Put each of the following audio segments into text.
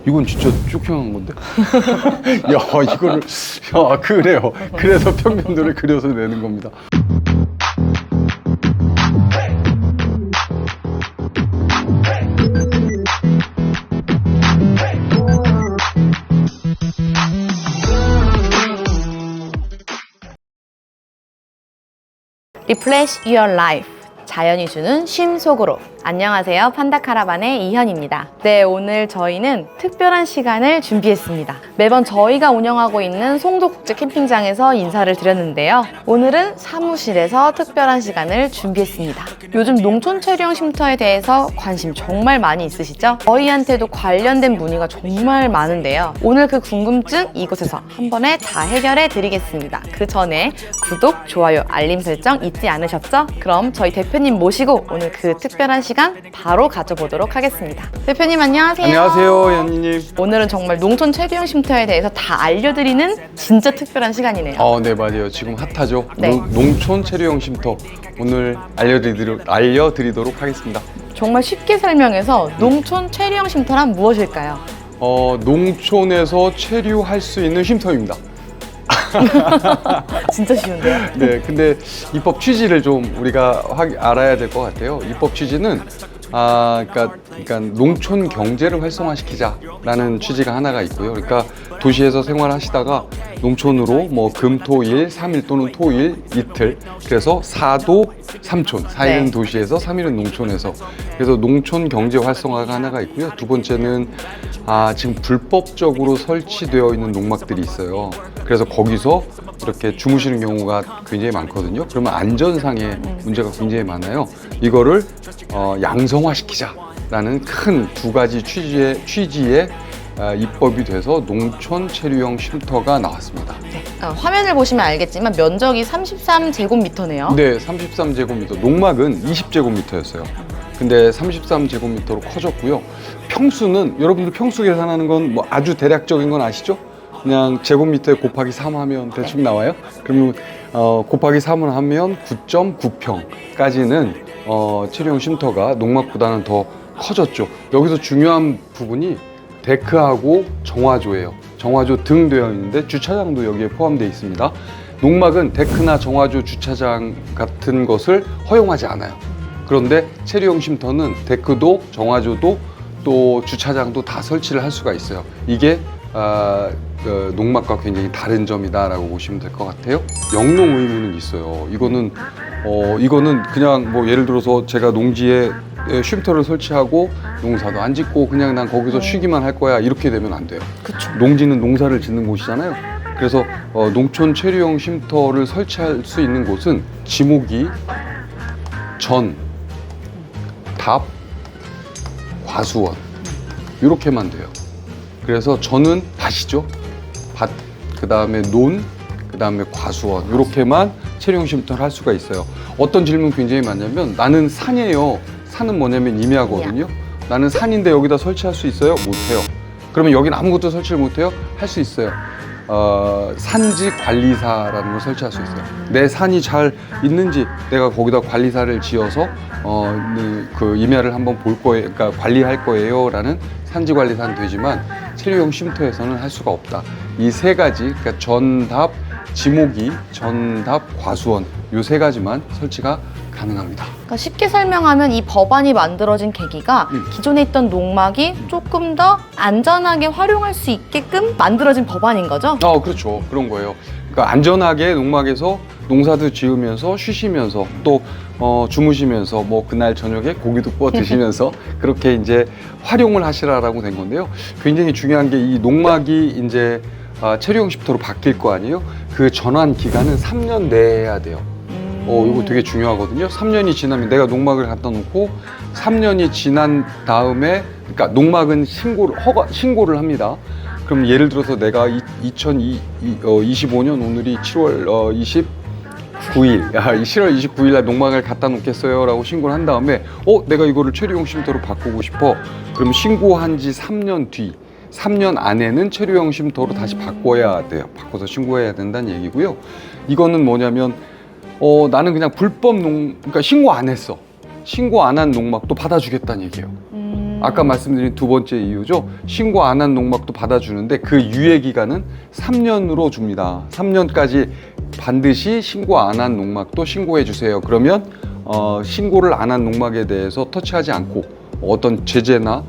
이건 진짜 쇼킹한 건데? 야, 이거를, 야, 그래요. 그래서 평면도를 그려서 내는 겁니다. Refresh Your Life. 자연이 주는 쉼 속으로. 안녕하세요. 판다카라반의 이현입니다. 네, 오늘 저희는 특별한 시간을 준비했습니다. 매번 저희가 운영하고 있는 송도국제 캠핑장에서 인사를 드렸는데요. 오늘은 사무실에서 특별한 시간을 준비했습니다. 요즘 농촌 체류형 쉼터에 대해서 관심 정말 많이 있으시죠? 저희한테도 관련된 문의가 정말 많은데요. 오늘 그 궁금증 이곳에서 한 번에 다 해결해 드리겠습니다. 그 전에 구독, 좋아요, 알림 설정 잊지 않으셨죠? 그럼 저희 대표님 모시고 오늘 그 특별한 시간 바로 가져보도록 하겠습니다. 대표님 안녕하세요. 안녕하세요, 연희님. 오늘은 정말 농촌 체류형 쉼터에 대해서 다 알려드리는 진짜 특별한 시간이네요. 네, 맞아요. 지금 핫하죠? 네. 농촌 체류형 쉼터. 오늘 알려드리도록 하겠습니다. 정말 쉽게 설명해서 농촌 체류형 쉼터란 무엇일까요? 농촌에서 체류할 수 있는 쉼터입니다. 진짜 쉬운데요? 네, 근데 입법 취지를 좀 우리가 알아야 될 것 같아요. 입법 취지는 그러니까 농촌 경제를 활성화시키자라는 취지가 하나가 있고요. 그러니까 도시에서 생활하시다가 농촌으로 뭐 금, 토, 일, 3일 또는 토, 일, 이틀. 그래서 4도 3촌. 4일은 네. 도시에서, 3일은 농촌에서. 그래서 농촌 경제 활성화가 하나가 있고요. 두 번째는 지금 불법적으로 설치되어 있는 농막들이 있어요. 그래서 거기서 이렇게 주무시는 경우가 굉장히 많거든요. 그러면 안전상의 문제가 굉장히 많아요. 이거를 양성화시키자라는 큰 두 가지 취지의 입법이 돼서 농촌 체류형 쉼터가 나왔습니다. 네. 화면을 보시면 알겠지만 면적이 33제곱미터네요. 네, 33제곱미터. 농막은 20제곱미터였어요. 근데 33제곱미터로 커졌고요. 평수는 여러분들 평수 계산하는 건 뭐 아주 대략적인 건 아시죠? 그냥 제곱미터에 곱하기 3 하면 대충 나와요. 그러면 곱하기 3을 하면 9.9평까지는 체류형 쉼터가 농막보다는 더 커졌죠. 여기서 중요한 부분이 데크하고 정화조예요. 정화조 등 되어 있는데 주차장도 여기에 포함되어 있습니다. 농막은 데크나 정화조, 주차장 같은 것을 허용하지 않아요. 그런데 체류형 쉼터는 데크도 정화조도 또 주차장도 다 설치를 할 수가 있어요. 이게 농막과 굉장히 다른 점이다라고 보시면 될 것 같아요. 영농 의무는 있어요. 이거는 그냥 뭐 예를 들어서 제가 농지에 쉼터를 설치하고 농사도 안 짓고 그냥 난 거기서 쉬기만 할 거야 이렇게 되면 안 돼요. 그쵸. 농지는 농사를 짓는 곳이잖아요. 그래서 농촌 체류형 쉼터를 설치할 수 있는 곳은 지목이, 전, 답, 과수원 이렇게만 돼요. 그래서 전은 밭이죠. 밭, 그 다음에 논, 그 다음에 과수원 이렇게만 체류형 쉼터를 할 수가 있어요. 어떤 질문 굉장히 많냐면 나는 산이에요. 산은 뭐냐면 임야거든요. 나는 산인데 여기다 설치할 수 있어요? 못해요. 그러면 여긴 아무것도 설치를 못해요? 할 수 있어요. 산지 관리사라는 걸 설치할 수 있어요. 내 산이 잘 있는지 내가 거기다 관리사를 지어서 그 임야를 한번 볼 거예요, 그러니까 관리할 거예요라는 산지 관리사는 되지만 체류형 쉼터에서는 할 수가 없다. 이 세 가지, 그러니까 전답, 지목이, 전답, 과수원 이 세 가지만 설치가 가능합니다. 그러니까 쉽게 설명하면 이 법안이 만들어진 계기가 기존에 있던 농막이 조금 더 안전하게 활용할 수 있게끔 만들어진 법안인 거죠? 그렇죠. 그런 거예요. 그러니까 안전하게 농막에서 농사도 지으면서 쉬시면서 또 주무시면서 뭐 그날 저녁에 고기도 구워 드시면서 그렇게 이제 활용을 하시라라고 된 건데요. 굉장히 중요한 게 이 농막이 이제 체류형 쉼터로 바뀔 거 아니에요? 그 전환 기간은 3년 내에 해야 돼요. 이거 되게 중요하거든요. 3년이 지나면 내가 농막을 갖다 놓고 3년이 지난 다음에, 그러니까 농막은 신고를 합니다. 그럼 예를 들어서 내가 2025년 오늘이 7월 29일, 7월 29일 날 농막을 갖다 놓겠어요 라고 신고를 한 다음에 내가 이거를 체류형 쉼터로 바꾸고 싶어. 그럼 신고한 지 3년 뒤, 3년 안에는 체류형 쉼터로 다시 바꿔야 돼요. 바꿔서 신고해야 된다는 얘기고요. 이거는 뭐냐면 나는 그냥 그러니까 신고 안 했어. 신고 안 한 농막도 받아주겠다는 얘기예요. 아까 말씀드린 두 번째 이유죠. 신고 안 한 농막도 받아주는데 그 유예 기간은 3년으로 줍니다. 3년까지 반드시 신고 안 한 농막도 신고해 주세요. 그러면 신고를 안 한 농막에 대해서 터치하지 않고 어떤 제재나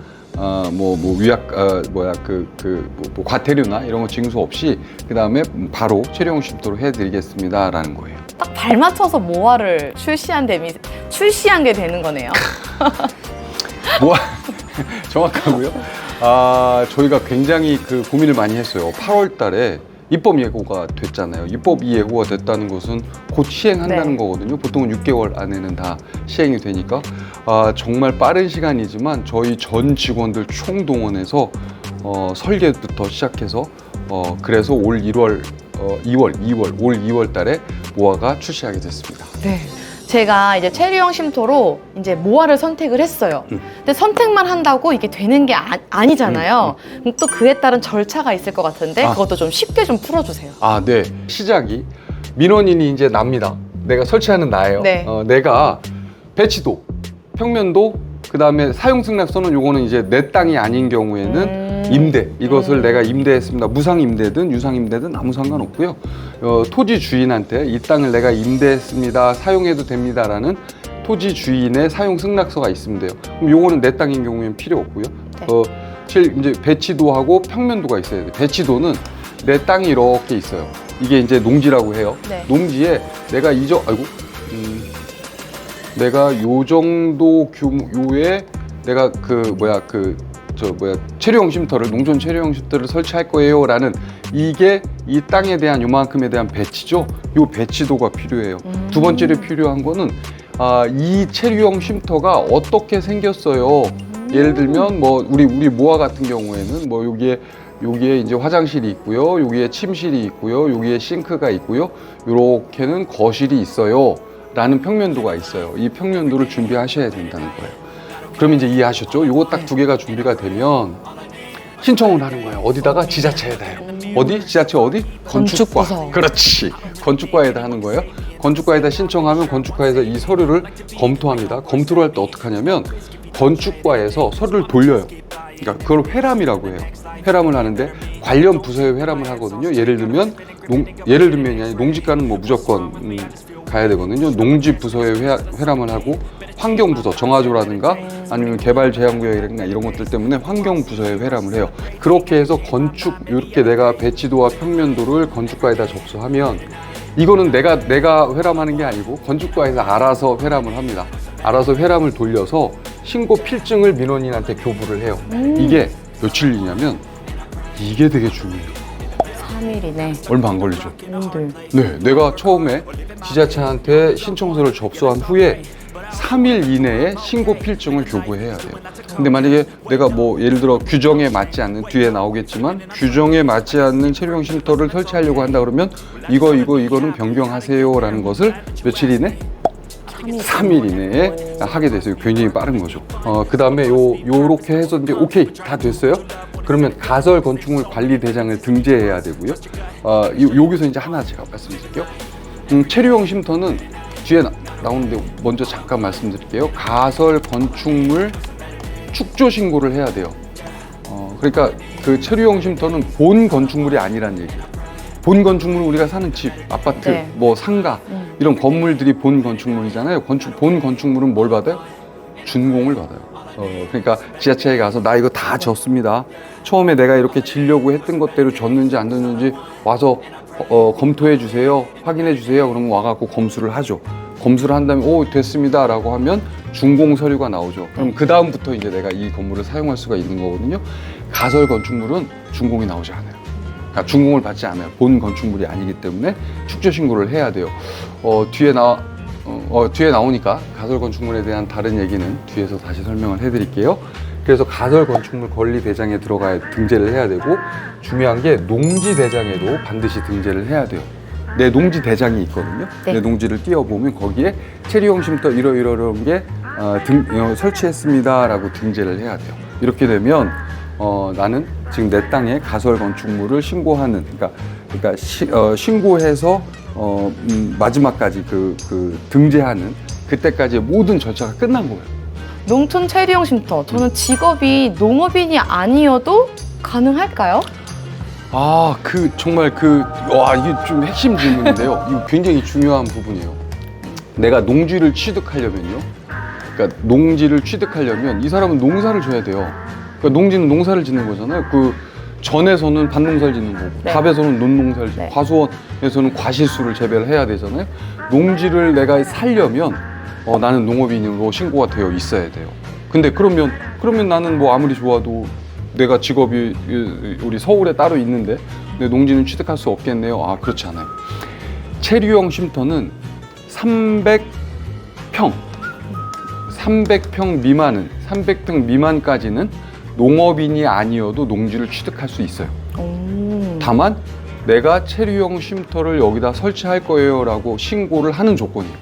과태료나 이런 거 징수 없이 그 다음에 바로 체류용 쉼터로 해드리겠습니다라는 거예요. 딱 발맞춰서 모아를 출시한 게 되는 거네요. 정확하고요. 저희가 굉장히 그 고민을 많이 했어요. 8월 달에 입법 예고가 됐잖아요. 입법 예고가 됐다는 것은 곧 시행한다는 네. 거거든요. 보통은 6개월 안에는 다 시행이 되니까 정말 빠른 시간이지만 저희 전 직원들 총동원해서 설계부터 시작해서 그래서 올 2월 달에 모아가 출시하게 됐습니다. 네. 제가 이제 체류용 쉼터로 이제 모아를 선택을 했어요. 근데 선택만 한다고 이게 되는 게 아니잖아요. 그럼 또 그에 따른 절차가 있을 것 같은데 그것도 좀 쉽게 좀 풀어주세요. 네. 시작이 민원인이 이제 납니다. 내가 설치하는 나예요. 네. 내가 배치도, 평면도, 그 다음에 사용승낙서는 요거는 이제 내 땅이 아닌 경우에는 임대, 이것을 내가 임대했습니다. 무상 임대든 유상 임대든 아무 상관없고요. 토지 주인한테 이 땅을 내가 임대했습니다. 사용해도 됩니다라는 토지 주인의 사용 승낙서가 있으면 돼요. 그럼 요거는 내 땅인 경우에는 필요 없고요. 이제 배치도하고 평면도가 있어야 돼요. 배치도는 내 땅이 이렇게 있어요. 이게 이제 농지라고 해요. 네. 농지에 내가 내가 요 정도 규모의 내가 체류용 쉼터를, 농촌 체류용 쉼터를 설치할 거예요 라는 이게 이 땅에 대한 요만큼에 대한 배치죠. 요 배치도가 필요해요. 두 번째로 필요한 거는 이 체류용 쉼터가 어떻게 생겼어요. 예를 들면 우리 모아 같은 경우에는 여기에 이제 화장실이 있고요. 여기에 침실이 있고요. 여기에 싱크가 있고요. 요렇게는 거실이 있어요. 라는 평면도가 있어요. 이 평면도를 준비하셔야 된다는 거예요. 그럼 이제 이해하셨죠? 요거 딱 두 개가 준비가 되면 신청을 하는 거예요. 어디다가? 지자체에다 해요. 어디? 지자체 어디? 건축부서. 그렇지. 건축과에다 하는 거예요. 건축과에다 신청하면 건축과에서 이 서류를 검토합니다. 검토를 할 때 어떻게 하냐면 건축과에서 서류를 돌려요. 그러니까 그걸 회람이라고 해요. 회람을 하는데 관련 부서에 회람을 하거든요. 예를 들면 농지과는 무조건 가야 되거든요. 농지 부서에 회람을 하고 환경부서, 정화조라든가 아니면 개발제한구역이라든가 이런 것들 때문에 환경부서에 회람을 해요. 그렇게 해서 이렇게 내가 배치도와 평면도를 건축과에다 접수하면 이거는 내가 회람하는 게 아니고 건축과에서 알아서 회람을 합니다. 알아서 회람을 돌려서 신고 필증을 민원인한테 교부를 해요. 이게 며칠이냐면 이게 되게 중요해요. 3일이네. 얼마 안 걸리죠? 오늘. 네, 내가 처음에 지자체한테 신청서를 접수한 후에 3일 이내에 신고 필증을 교부해야 돼요. 근데 만약에 내가 예를 들어 규정에 맞지 않는, 뒤에 나오겠지만 규정에 맞지 않는 체류용 쉼터를 설치하려고 한다 그러면 이거는 변경하세요 라는 것을 며칠 이내? 3일 이내에 하게 돼서 굉장히 빠른 거죠. 그 다음에 요렇게 해서 이제 오케이 다 됐어요. 그러면 가설 건축물 관리 대장을 등재해야 되고요. 여기서 이제 하나 제가 말씀드릴게요. 체류용 쉼터는 뒤에 나오는데 먼저 잠깐 말씀드릴게요. 가설 건축물 축조 신고를 해야 돼요. 그러니까 그 체류용 쉼터는 본 건축물이 아니란 얘기예요. 본 건축물은 우리가 사는 집, 아파트, 네. 상가 이런 건물들이 본 건축물이잖아요. 본 건축물은 뭘 받아요? 준공을 받아요. 그러니까 지자체에 가서 나 이거 다 졌습니다. 처음에 내가 이렇게 지려고 했던 것대로 졌는지 안 졌는지 와서 검토해 주세요. 확인해 주세요. 그러면 와갖고 검수를 하죠. 검수를 한 다음에 됐습니다 라고 하면 준공 서류가 나오죠. 그럼 그 다음부터 이제 내가 이 건물을 사용할 수가 있는 거거든요. 가설 건축물은 준공이 나오지 않아요. 그러니까 준공을 받지 않아요. 본 건축물이 아니기 때문에 축조 신고를 해야 돼요. 뒤에 나오니까 가설 건축물에 대한 다른 얘기는 뒤에서 다시 설명을 해드릴게요. 그래서 가설 건축물 권리 대장에 들어가야 등재를 해야 되고, 중요한 게 농지 대장에도 반드시 등재를 해야 돼요. 내 농지 대장이 있거든요. 네. 내 농지를 띄워보면 거기에 체류용 쉼터 이런 게 설치했습니다라고 등재를 해야 돼요. 이렇게 되면 나는 지금 내 땅에 가설 건축물을 신고하는, 그러니까 신고해서 마지막까지 등재하는 그때까지의 모든 절차가 끝난 거예요. 농촌 체류용 쉼터. 저는 직업이 농업인이 아니어도 가능할까요? 아, 정말 이게 좀 핵심 질문인데요. 이거 굉장히 중요한 부분이에요. 내가 농지를 취득하려면요. 그러니까 농지를 취득하려면 이 사람은 농사를 줘야 돼요. 그러니까 농지는 농사를 짓는 거잖아요. 전에서는 밭농사를 짓는 거고, 네. 밥에서는 논농사를 짓고, 네. 과수원에서는 과실수를 재배를 해야 되잖아요. 농지를 내가 살려면 나는 농업인으로 신고가 되어 있어야 돼요. 근데 그러면 나는 뭐 아무리 좋아도 내가 직업이 우리 서울에 따로 있는데 내 농지는 취득할 수 없겠네요. 아, 그렇지 않아요. 체류용 쉼터는 300평 미만은 300평 미만까지는 농업인이 아니어도 농지를 취득할 수 있어요. 다만 내가 체류용 쉼터를 여기다 설치할 거예요 라고 신고를 하는 조건이에요.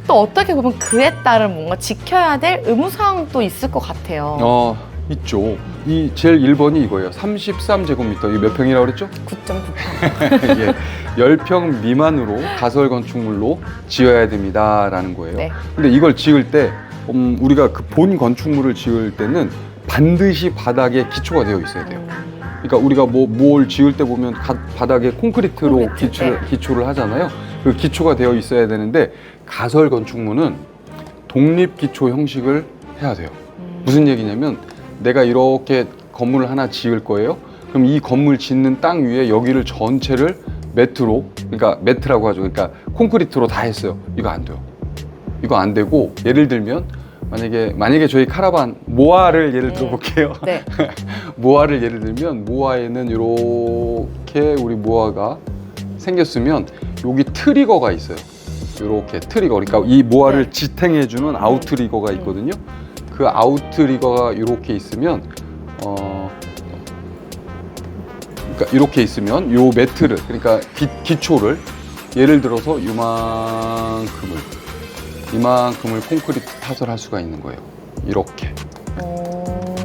또 어떻게 보면 그에 따른 뭔가 지켜야 될 의무사항도 있을 것 같아요. 있죠. 이 제일 1번이 이거예요. 33제곱미터. 이게 몇 평이라고 그랬죠? 9.9평. 이게 10평 미만으로 가설 건축물로 지어야 됩니다라는 거예요. 네. 근데 이걸 지을 때 우리가 그 본 건축물을 지을 때는 반드시 바닥에 기초가 되어 있어야 돼요. 그러니까 우리가 뭘 지을 때 보면 바닥에 콘크리트로 콘크리트, 기초를 하잖아요. 그 기초가 되어 있어야 되는데 가설 건축물은 독립 기초 형식을 해야 돼요. 무슨 얘기냐면 내가 이렇게 건물을 하나 지을 거예요. 그럼 이 건물 짓는 땅 위에 여기를 전체를 그러니까 매트라고 하죠. 그러니까 콘크리트로 다 했어요. 이거 안 돼요. 이거 안 되고 예를 들면 만약에 저희 카라반 모아를 예를 들어볼게요. 네. 모아를 예를 들면 모아에는 이렇게 우리 모아가 생겼으면 여기 트리거가 있어요. 이렇게 트리거. 그러니까 이 모아를 네. 지탱해주는 아웃트리거가 있거든요. 그 아웃트리거가 이렇게 있으면 그러니까 이렇게 있으면 요 매트를 그러니까 기초를 예를 들어서 이만큼을 콘크리트 타설 할 수가 있는 거예요. 이렇게.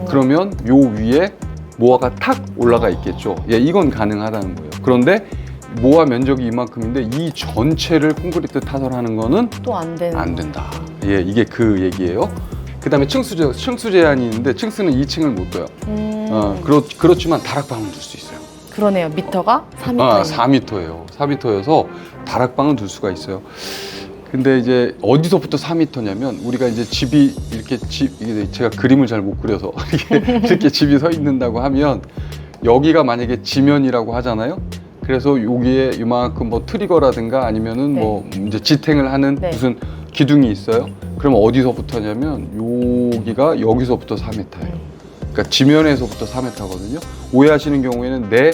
그러면 요 위에 모아가 탁 올라가 있겠죠. 예, 이건 가능하다는 거예요. 그런데 모아 면적이 이만큼인데 이 전체를 콘크리트 타설하는 거는 또 안 되는. 안 된다. 예, 이게 그 얘기예요. 그 다음에 층수 제한이 있는데 층수는 2층을 못 둬요. 그렇지만 다락방은 둘 수 있어요. 그러네요. 미터가 4m. 4m예요. 4m여서 다락방은 둘 수가 있어요. 근데 이제 어디서부터 4m냐면 우리가 이제 집이 이렇게 이게 제가 그림을 잘 못 그려서 이렇게 집이 서 있는다고 하면 여기가 만약에 지면이라고 하잖아요. 그래서 여기에 이만큼 뭐 트리거라든가 아니면은 네. 뭐 이제 지탱을 하는 네. 무슨 기둥이 있어요. 그러면 어디서부터냐면 여기서부터 4m예요. 그러니까 지면에서부터 4m거든요. 오해하시는 경우에는 내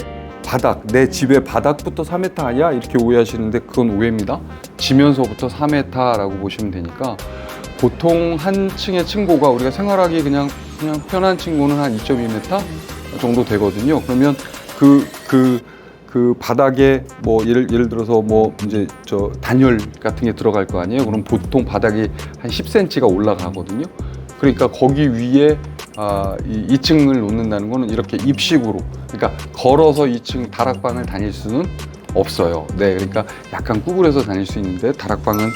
집의 바닥부터 4m 아니야? 이렇게 오해하시는데 그건 오해입니다. 지면서부터 4m라고 보시면 되니까 보통 한 층의 층고가 우리가 생활하기 그냥 편한 층고는 한 2.2m 정도 되거든요. 그러면 그 바닥에 뭐 예를 들어서 뭐 이제 저 단열 같은 게 들어갈 거 아니에요. 그럼 보통 바닥이 한 10cm가 올라가거든요. 그러니까 거기 위에 이 2층을 놓는다는 거는 이렇게 입식으로, 그러니까 걸어서 2층 다락방을 다닐 수는 없어요. 네, 그러니까 약간 구부려서 다닐 수 있는데 다락방은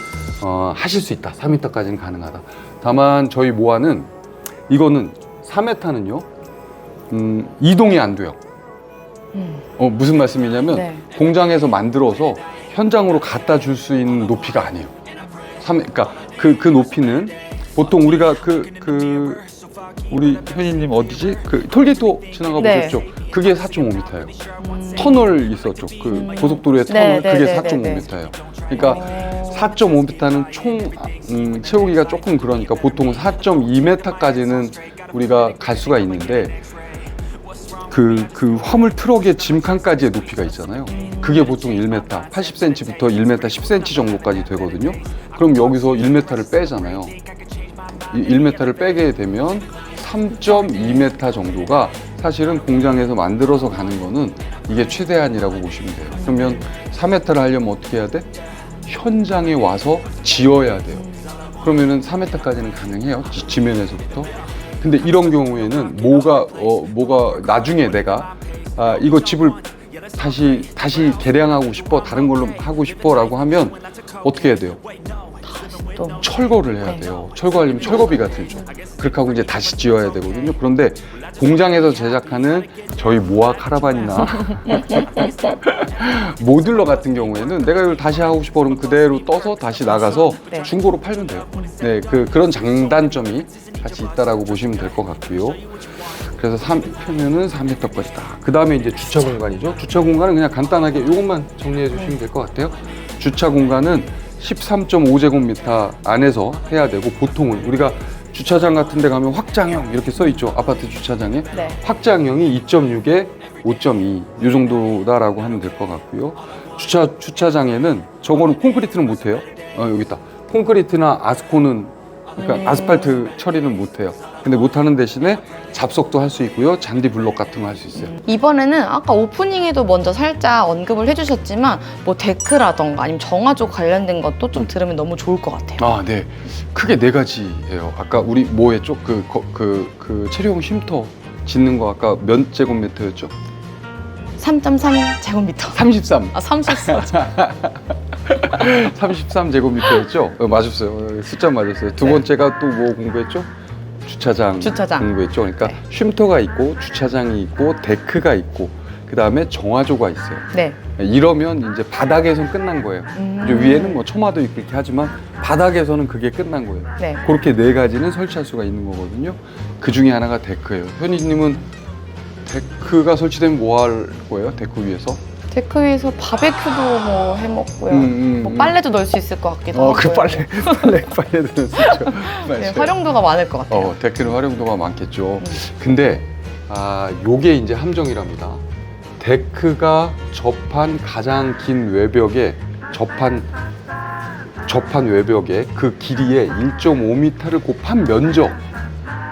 하실 수 있다. 4m까지는 가능하다. 다만 저희 모아는 이거는 4m는요 이동이 안 돼요. 무슨 말씀이냐면 네. 공장에서 만들어서 현장으로 갖다 줄 수 있는 높이가 아니에요. 그러니까 그 높이는 보통 우리가 우리 현희님 어디지? 그 톨게이트 지나가 네. 보셨죠? 그게 4.5m예요. 터널 있었죠. 그 고속도로의 터널, 네, 그게 네, 4.5m예요. 그러니까 4.5m는 총 채우기가 조금 그러니까 보통 4.2m까지는 우리가 갈 수가 있는데 그 화물 트럭의 짐칸까지의 높이가 있잖아요. 그게 보통 1m, 80cm부터 1m 10cm 정도까지 되거든요. 그럼 여기서 1m를 빼잖아요. 이 1m를 빼게 되면 3.2m 정도가 사실은 공장에서 만들어서 가는 거는 이게 최대한이라고 보시면 돼요. 그러면 4m를 하려면 어떻게 해야 돼? 현장에 와서 지어야 돼요. 그러면은 4m까지는 가능해요. 지면에서부터. 근데 이런 경우에는 뭐가 나중에 내가 이거 집을 다시 개량하고 싶어, 다른 걸로 하고 싶어라고 하면 어떻게 해야 돼요? 또. 철거를 해야 네. 돼요. 철거하려면 철거비가 들죠. 그렇게 하고 이제 다시 지어야 되거든요. 그런데 공장에서 제작하는 저희 모아 카라반이나 모듈러 같은 경우에는 내가 이걸 다시 하고 싶어 그러면 그대로 떠서 다시 나가서 네. 중고로 팔면 돼요. 네, 그런 장단점이 같이 있다라고 보시면 될 것 같고요. 그래서 3평면은 4m까지다. 그 다음에 이제 주차 공간이죠. 주차 공간은 그냥 간단하게 이것만 정리해 주시면 될 것 같아요. 주차 공간은 13.5제곱미터 안에서 해야 되고, 보통은 우리가 주차장 같은 데 가면 확장형 이렇게 써 있죠. 아파트 주차장에. 네. 확장형이 2.6에 5.2 이 정도다라고 하면 될 것 같고요. 주차장에는 저거는 콘크리트는 못 해요. 여기 있다. 콘크리트나 아스코는 그러니까 아스팔트 처리는 못 해요. 근데 못 하는 대신에 잡석도 할 수 있고요. 잔디 블록 같은 거 할 수 있어요. 이번에는 아까 오프닝에도 먼저 살짝 언급을 해주셨지만 뭐 데크라던가 아니면 정화조 관련된 것도 좀 들으면 너무 좋을 것 같아요. 아, 네. 크게 네 가지예요. 아까 우리 뭐 했죠? 그 체류용 쉼터 짓는 거 아까 몇 제곱미터였죠? 3.3제곱미터. 33. 아, 34. 33제곱미터였죠? 맞았어요. 숫자 맞았어요. 두 네. 번째가 또 뭐 공부했죠? 주차장 공부했죠. 그러니까 네. 쉼터가 있고 주차장이 있고 데크가 있고 그 다음에 정화조가 있어요. 네. 이러면 이제 바닥에서는 끝난 거예요. 이제 위에는 뭐 처마도 있고 이렇게 하지만 바닥에서는 그게 끝난 거예요. 네. 그렇게 네 가지는 설치할 수가 있는 거거든요. 그 중에 하나가 데크예요. 현희님은 데크가 설치되면 뭐 할 거예요? 데크 위에서? 데크 위에서 바베큐도 뭐 해먹고요. 뭐 빨래도 넣을 수 있을 것 같기도 하고요. 그 빨래도 넣을 수 있죠. 네, 활용도가 많을 것 같아요. 데크는 활용도가 많겠죠. 근데 요게 이제 함정이랍니다. 데크가 접한 가장 긴 외벽에 접한 외벽에 그 길이의 1.5m를 곱한 면적.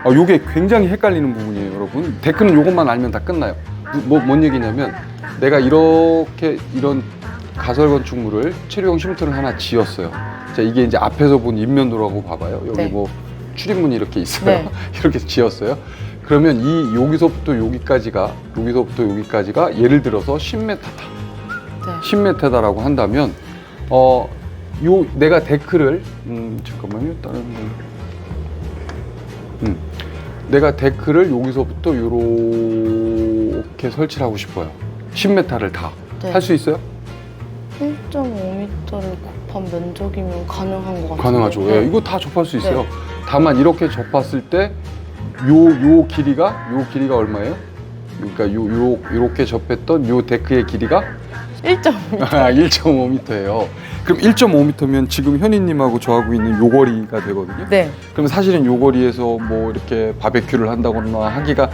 요게 굉장히 헷갈리는 부분이에요, 여러분. 데크는 요것만 알면 다 끝나요. 뭔 얘기냐면 내가 이런 가설 건축물을 체류용 쉼터를 하나 지었어요. 자, 이게 이제 앞에서 본 인면도라고 봐봐요. 여기 네. 뭐 출입문이 이렇게 있어요. 네. 이렇게 지었어요. 그러면 여기서부터 여기까지가 예를 들어서 10m다. 네. 10m다라고 한다면 내가 데크를 잠깐만요. 다른 내가 데크를 여기서부터 이렇게 설치를 하고 싶어요. 10m를 다. 네. 할 수 있어요? 1.5m를 곱한 면적이면 가능한 것 같아요. 가능하죠. 네. 예, 이거 다 접할 수 있어요. 네. 다만 이렇게 접봤을 때 요 길이가 얼마예요? 그러니까 요렇게 접했던 요 데크의 길이가 1.5m. 1.5m예요. 그럼 1.5m면 지금 현희님하고 저하고 있는 요 거리가 되거든요. 네. 그럼 사실은 요 거리에서 뭐 이렇게 바베큐를 한다거나 하기가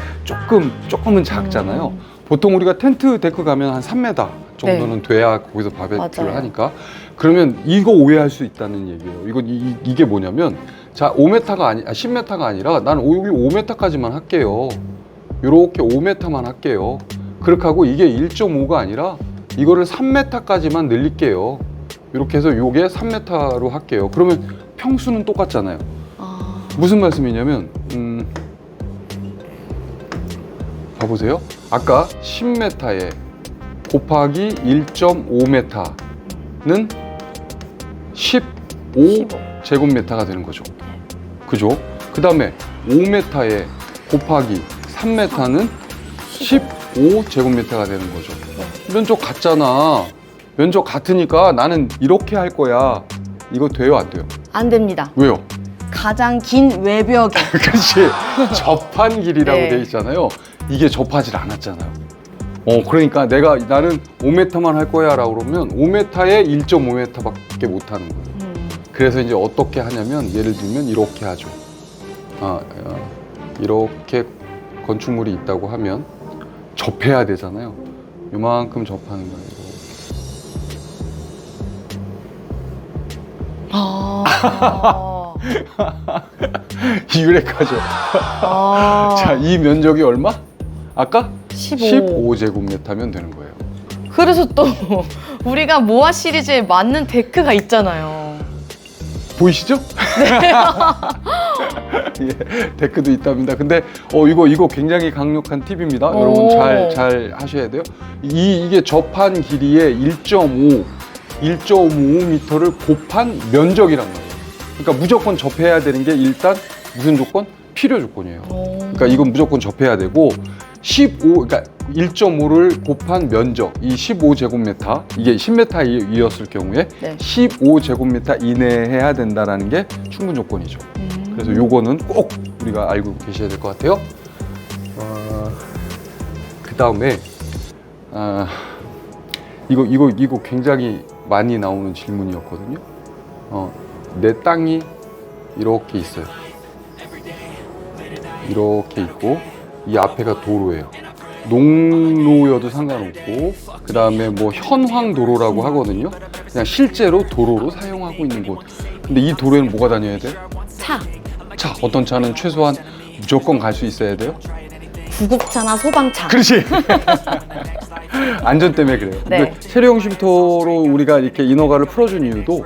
조금은 작잖아요. 보통 우리가 텐트 데크 가면 한 3m 정도는 돼야 거기서 바베큐를 맞아요. 하니까. 그러면 이거 오해할 수 있다는 얘기예요. 이게 뭐냐면, 자, 10m가 아니라 나는 여기 5m까지만 할게요. 요렇게 5m만 할게요. 그렇게 하고 이게 1.5가 아니라 이거를 3m까지만 늘릴게요. 이렇게 해서 요게 3m로 할게요. 그러면 평수는 똑같잖아요. 무슨 말씀이냐면 봐보세요. 아까 10m에 곱하기 1.5m는 15제곱미터가 되는 거죠. 그죠? 그 다음에 5m에 곱하기 3m는 15제곱미터가 되는 거죠. 면적 같잖아. 면적 같으니까 나는 이렇게 할 거야. 이거 돼요, 안 돼요? 안 됩니다. 왜요? 가장 긴 외벽에. 그렇지. 접한 길이라고 네. 돼 있잖아요. 이게 접하질 않았잖아요. 그러니까 나는 5m만 할 거야 라고 그러면 5m에 1.5m밖에 못 하는 거예요. 그래서 이제 어떻게 하냐면 예를 들면 이렇게 하죠. 이렇게 건축물이 있다고 하면 접해야 되잖아요. 요만큼 접하는 거예요. 유레카죠. 자, 이 면적이 얼마? 아까 15제곱미터면 되는 거예요. 그래서 또 우리가 모아 시리즈에 맞는 데크가 있잖아요. 보이시죠? 예, 데크도 있답니다. 근데 이거 굉장히 강력한 팁입니다. 여러분 잘 하셔야 돼요. 이게 접한 길이의 1.5m를 곱한 면적이란 말이에요. 그러니까 무조건 접해야 되는 게 일단 무슨 조건? 필요 조건이에요. 그러니까 이건 무조건 접해야 되고 그러니까 1.5를 곱한 면적, 이 15제곱미터, 이게 10m이었을 경우에 네. 15제곱미터 이내에 해야 된다는 게 충분 조건이죠. 그래서 요거는 꼭 우리가 알고 계셔야 될 것 같아요. 그 다음에 이거 굉장히 많이 나오는 질문이었거든요. 내 땅이 이렇게 있어요. 이렇게 있고 이 앞에가 도로예요. 농로여도 상관없고 그 다음에 뭐 현황도로라고 하거든요. 그냥 실제로 도로로 사용하고 있는 곳. 근데 이 도로에는 뭐가 다녀야 돼요? 차, 어떤 차는 최소한 무조건 갈 수 있어야 돼요? 구급차나 소방차. 그렇지. 안전 때문에 그래요. 네. 근데 체류형 쉼터로 우리가 이렇게 인허가를 풀어준 이유도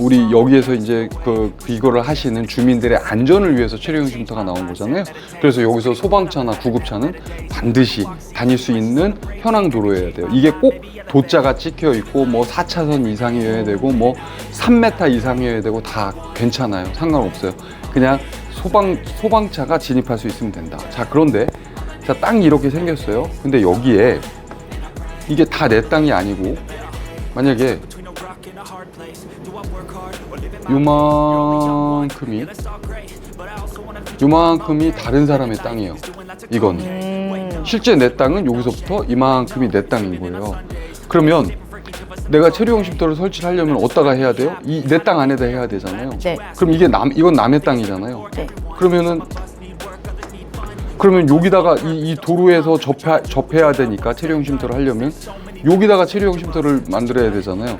우리 여기에서 이제 이거를 하시는 주민들의 안전을 위해서 체류형 쉼터가 나온 거잖아요. 그래서 여기서 소방차나 구급차는 반드시 다닐 수 있는 현황 도로여야 돼요. 이게 꼭 도자가 찍혀 있고 뭐 4차선 이상이어야 되고 뭐 3m 이상이어야 되고 다 괜찮아요. 상관없어요. 그냥 소방차가 진입할 수 있으면 된다. 자, 그런데 자, 땅이 이렇게 생겼어요. 근데 여기에 이게 다 내 땅이 아니고 만약에 요만큼이 다른 사람의 땅이에요. 이건 실제 내 땅은 여기서부터 이만큼이 내 땅인 거예요. 그러면 내가 체류형 쉼터를 설치를 하려면 어디다가 해야 돼요? 내 땅 안에다 해야 되잖아요. 네. 그럼 이건 남의 땅이잖아요. 네. 그러면 여기다가 이 도로에서 접해야 되니까 체류형 쉼터를 하려면 여기다가 체류형 쉼터를 만들어야 되잖아요.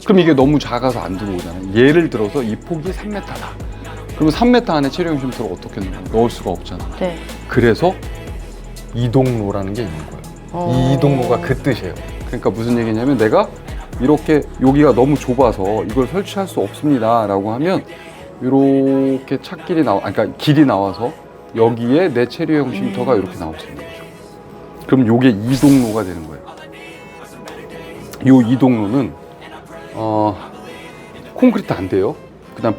그럼 이게 너무 작아서 안 들어오잖아요. 예를 들어서 이 폭이 3m다. 그러면 3m 안에 체류형 쉼터를 어떻게 넣을 수가 없잖아요. 네. 그래서 이동로라는 게 있는 거예요. 이 이동로가 그 뜻이에요. 그러니까 무슨 얘기냐면 내가 이렇게 여기가 너무 좁아서 이걸 설치할 수 없습니다 라고 하면 이렇게 그러니까 길이 나와서 여기에 내 체류형 쉼터가 이렇게 나올 수 있는 거죠. 그럼 요게 이동로가 되는 거예요. 요 이동로는 콘크리트 안 돼요. 그다음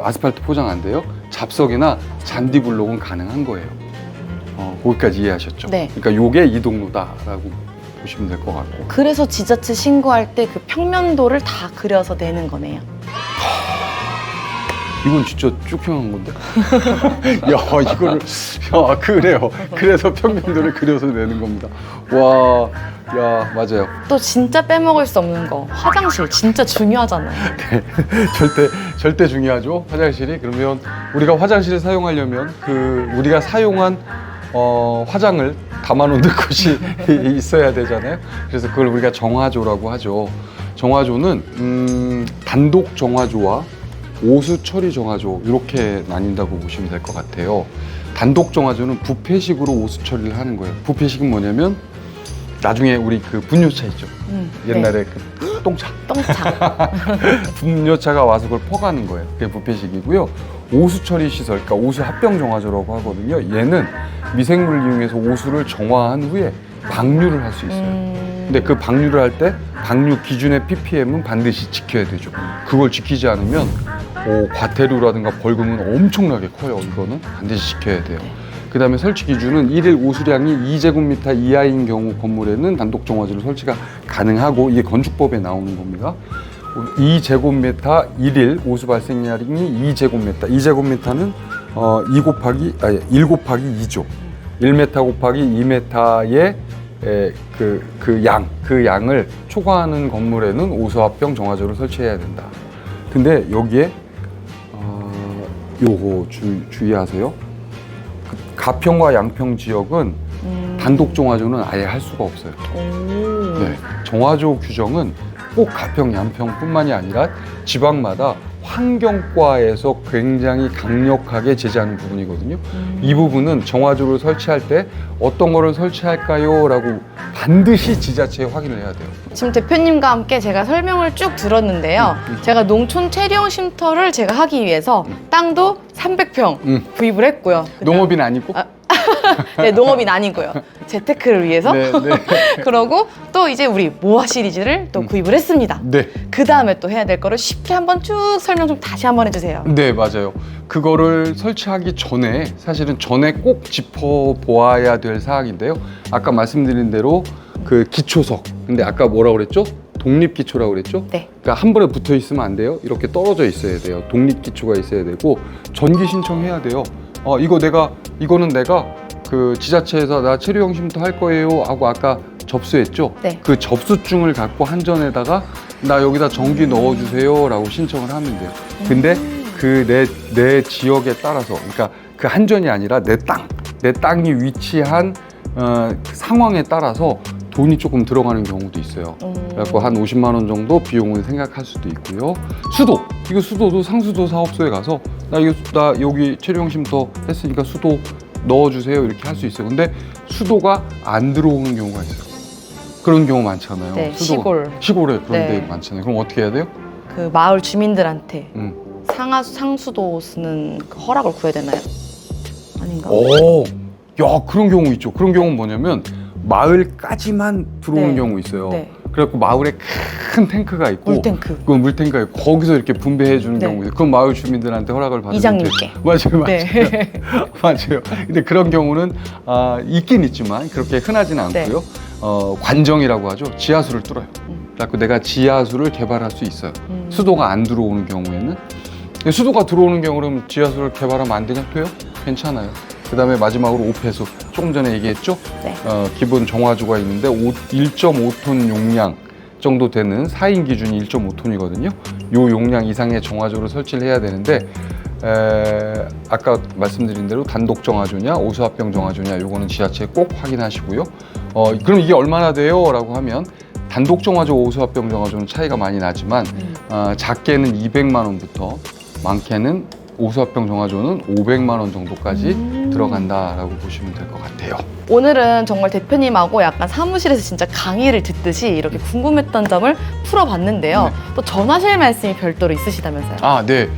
아스팔트 포장 안 돼요. 잡석이나 잔디블록은 가능한 거예요. 거기까지 이해하셨죠? 네. 그러니까 요게 이동로다라고 보시면 될 것 같고. 그래서 지자체 신고할 때 그 평면도를 다 그려서 내는 거네요. 이건 진짜 쭉형한 건데? 그래요. 그래서 평면도를 그려서 내는 겁니다. 와, 야, 맞아요. 또 진짜 빼먹을 수 없는 거, 화장실 진짜 중요하잖아요. 절대 중요하죠. 화장실이. 그러면 우리가 화장실을 사용하려면 우리가 사용한 화장을 담아놓는 곳이 있어야 되잖아요. 그래서 그걸 우리가 정화조라고 하죠. 정화조는 단독 정화조와 오수 처리 정화조 이렇게 나뉜다고 보시면 될 것 같아요. 단독 정화조는 부패식으로 오수 처리를 하는 거예요. 부패식은 뭐냐면 나중에 우리 분뇨차 있죠. 옛날에 네. 똥차. 똥차. 분뇨차가 와서 그걸 퍼가는 거예요. 그게 부패식이고요. 오수 처리 시설, 그러니까 오수 합병 정화조라고 하거든요. 얘는 미생물을 이용해서 오수를 정화한 후에 방류를 할 수 있어요. 근데 그 방류를 할 때 방류 기준의 ppm은 반드시 지켜야 되죠. 그걸 지키지 않으면 과태료라든가 벌금은 엄청나게 커요. 이거는 반드시 지켜야 돼요. 그 다음에 설치 기준은 1일 오수량이 2제곱미터 이하인 경우 건물에는 단독 정화조를 설치가 가능하고 이게 건축법에 나오는 겁니다. 2제곱미터 1일 오수 발생량이 2제곱미터. 2제곱미터는 1 곱하기 2죠. 1m 곱하기 2m의 그 양을 초과하는 건물에는 오수합병 정화조를 설치해야 된다. 근데 여기에 요거 주의하세요. 가평과 양평 지역은 단독 정화조는 아예 할 수가 없어요. 네, 정화조 규정은 꼭 가평, 양평뿐만이 아니라 지방마다 환경과에서 굉장히 강력하게 제재하는 부분이거든요. 이 부분은 정화조를 설치할 때 어떤 거를 설치할까요? 라고 반드시 지자체에 확인을 해야 돼요. 지금 대표님과 함께 제가 설명을 쭉 들었는데요. 제가 농촌 체류형 쉼터를 제가 하기 위해서 땅도 300평 구입을 했고요. 농업인 아니고? 네, 농업인 아니고요. 재테크를 위해서. 네, 네. 그러고 또 이제 우리 모아 시리즈를 또 구입을 했습니다. 네. 그 다음에 또 해야 될 거를 쉽게 한번 쭉 설명 좀 다시 한번 해주세요. 네, 맞아요. 그거를 설치하기 전에 사실은 전에 꼭 짚어보아야 될 사항인데요. 아까 말씀드린 대로 그 기초석. 근데 아까 뭐라고 그랬죠? 독립기초라고 그랬죠? 네. 그러니까 한 번에 붙어 있으면 안 돼요. 이렇게 떨어져 있어야 돼요. 독립기초가 있어야 되고 전기 신청해야 돼요. 이거는 내가 그 지자체에서 나 체류형 쉼터 할 거예요 하고 아까 접수했죠? 네. 그 접수증을 갖고 한전에다가 나 여기다 전기 넣어주세요 라고 신청을 하면 돼요. 근데 그 내 지역에 따라서, 그러니까 그 한전이 아니라 내 땅이 위치한 그 상황에 따라서 돈이 조금 들어가는 경우도 있어요. 그래갖고 한 50만 원 정도 비용을 생각할 수도 있고요. 수도도 상수도 사업소에 가서 나 여기 체류형 쉼터 했으니까 수도 넣어주세요 이렇게 할 수 있어요. 근데 수도가 안 들어오는 경우가 있어요. 그런 경우 많잖아요. 네, 시골에 그런 네. 데 많잖아요. 그럼 어떻게 해야 돼요? 그 마을 주민들한테 상수도 쓰는 그 허락을 구해야 되나요? 아닌가? 야, 그런 경우 있죠. 그런 경우는 뭐냐면 마을까지만 들어오는 네. 경우 있어요. 네. 그래갖고 마을에 큰 탱크가 있고 물탱크. 그 물탱크가 있고 거기서 이렇게 분배해 주는 네. 경우 있어요. 그건 마을 주민들한테 허락을 받으면 이장님께. 돼요. 맞아요. 네. 맞아요. 근데 그런 경우는 있긴 있지만 그렇게 흔하진 않고요. 관정이라고 하죠. 지하수를 뚫어요. 그래갖고 내가 지하수를 개발할 수 있어요. 수도가 안 들어오는 경우에는. 근데 수도가 들어오는 경우는 지하수를 개발하면 안 되냐? 돼요? 괜찮아요. 그 다음에 마지막으로 오폐수. 조금 전에 얘기했죠? 네. 기본 정화조가 있는데 1.5톤 용량 정도 되는 4인 기준이 1.5톤이거든요. 요 용량 이상의 정화조를 설치를 해야 되는데 아까 말씀드린 대로 단독 정화조냐 오수합병 정화조냐 요거는 지자체에 꼭 확인하시고요. 그럼 이게 얼마나 돼요? 라고 하면 단독 정화조, 오수합병 정화조는 차이가 많이 나지만 작게는 200만 원부터 많게는 오수합병 정화조는 500만 원 정도까지 들어간다라고 보시면 될 것 같아요. 오늘은 정말 대표님하고 약간 사무실에서 진짜 강의를 듣듯이 이렇게 궁금했던 점을 풀어봤는데요. 네. 또 전하실 말씀이 별도로 있으시다면서요? 네.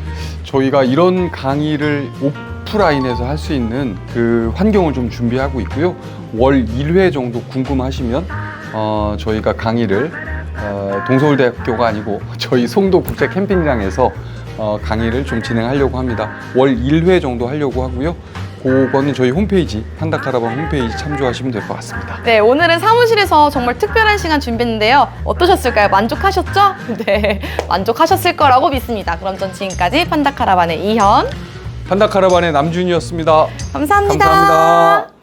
저희가 이런 강의를 오프라인에서 할 수 있는 그 환경을 좀 준비하고 있고요. 월 1회 정도 궁금하시면 저희가 강의를 동서울대학교가 아니고 저희 송도 국제 캠핑장에서 강의를 좀 진행하려고 합니다. 월 1회 정도 하려고 하고요. 그거는 저희 홈페이지, 판다카라반 홈페이지 참조하시면 될 것 같습니다. 네, 오늘은 사무실에서 정말 특별한 시간 준비했는데요. 어떠셨을까요? 만족하셨죠? 네, 만족하셨을 거라고 믿습니다. 그럼 전 지금까지 판다카라반의 이현, 판다카라반의 남준이었습니다. 감사합니다. 감사합니다.